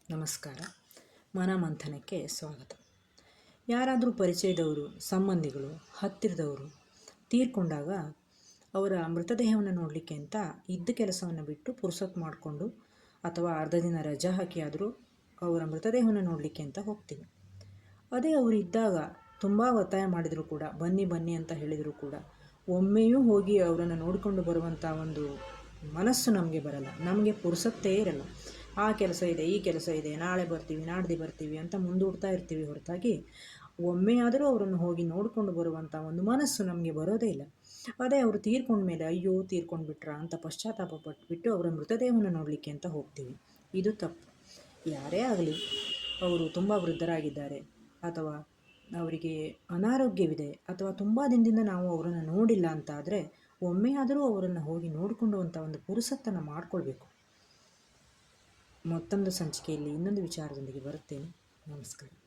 ನಮಸ್ಕಾರ. ಮನಮಂಥನಕ್ಕೆ ಸ್ವಾಗತ. ಯಾರಾದರೂ ಪರಿಚಯದವರು, ಸಂಬಂಧಿಗಳು, ಹತ್ತಿರದವರು ತೀರ್ಕೊಂಡಾಗ ಅವರ ಮೃತದೇಹವನ್ನು ನೋಡಲಿಕ್ಕೆ ಅಂತ ಇದ್ದ ಕೆಲಸವನ್ನು ಬಿಟ್ಟು ಪುರ್ಸೊತ್ತು ಮಾಡಿಕೊಂಡು ಅಥವಾ ಅರ್ಧ ದಿನ ರಜಾ ಹಾಕಿ ಆದರೂ ಅವರ ಮೃತದೇಹವನ್ನು ನೋಡಲಿಕ್ಕೆ ಅಂತ ಹೋಗ್ತೀವಿ. ಅದೇ ಅವರು ಇದ್ದಾಗ ತುಂಬ ಒತ್ತಾಯ ಮಾಡಿದರೂ ಕೂಡ, ಬನ್ನಿ ಬನ್ನಿ ಅಂತ ಹೇಳಿದರೂ ಕೂಡ ಒಮ್ಮೆಯೂ ಹೋಗಿ ಅವರನ್ನು ನೋಡಿಕೊಂಡು ಬರುವಂಥ ಒಂದು ಮನಸ್ಸು ನಮಗೆ ಬರಲ್ಲ. ನಮಗೆ ಪುರ್ಸೊತ್ತೇ ಇರಲ್ಲ. ಆ ಕೆಲಸ ಇದೆ, ಈ ಕೆಲಸ ಇದೆ, ನಾಳೆ ಬರ್ತೀವಿ, ನಾಡ್ದು ಬರ್ತೀವಿ ಅಂತ ಮುಂದೂಡ್ತಾ ಇರ್ತೀವಿ ಹೊರತಾಗಿ ಒಮ್ಮೆಯಾದರೂ ಅವರನ್ನು ಹೋಗಿ ನೋಡಿಕೊಂಡು ಬರುವಂಥ ಒಂದು ಮನಸ್ಸು ನಮಗೆ ಬರೋದೇ ಇಲ್ಲ. ಅದೇ ಅವರು ತೀರ್ಕೊಂಡ ಮೇಲೆ ಅಯ್ಯೋ ತೀರ್ಕೊಂಡು ಬಿಟ್ರಾ ಅಂತ ಪಶ್ಚಾತ್ತಾಪ ಪಟ್ಟುಬಿಟ್ಟು ಅವರ ಮೃತದೇಹವನ್ನು ನೋಡಲಿಕ್ಕೆ ಅಂತ ಹೋಗ್ತೀವಿ. ಇದು ತಪ್ಪು. ಯಾರೇ ಆಗಲಿ, ಅವರು ತುಂಬ ವೃದ್ಧರಾಗಿದ್ದಾರೆ ಅಥವಾ ಅವರಿಗೆ ಅನಾರೋಗ್ಯವಿದೆ ಅಥವಾ ತುಂಬ ದಿನದಿಂದ ನಾವು ಅವರನ್ನು ನೋಡಿಲ್ಲ ಅಂತ ಆದರೆ ಒಮ್ಮೆಯಾದರೂ ಅವರನ್ನು ಹೋಗಿ ನೋಡಿಕೊಳ್ಳುವಂಥ ಒಂದು ಪುರುಸತ್ತನ್ನು ಮಾಡಿಕೊಳ್ಬೇಕು. ಮತ್ತೊಂದು ಸಂಚಿಕೆಯಲ್ಲಿ ಇನ್ನೊಂದು ವಿಚಾರದೊಂದಿಗೆ ಬರುತ್ತೇನೆ. ನಮಸ್ಕಾರ.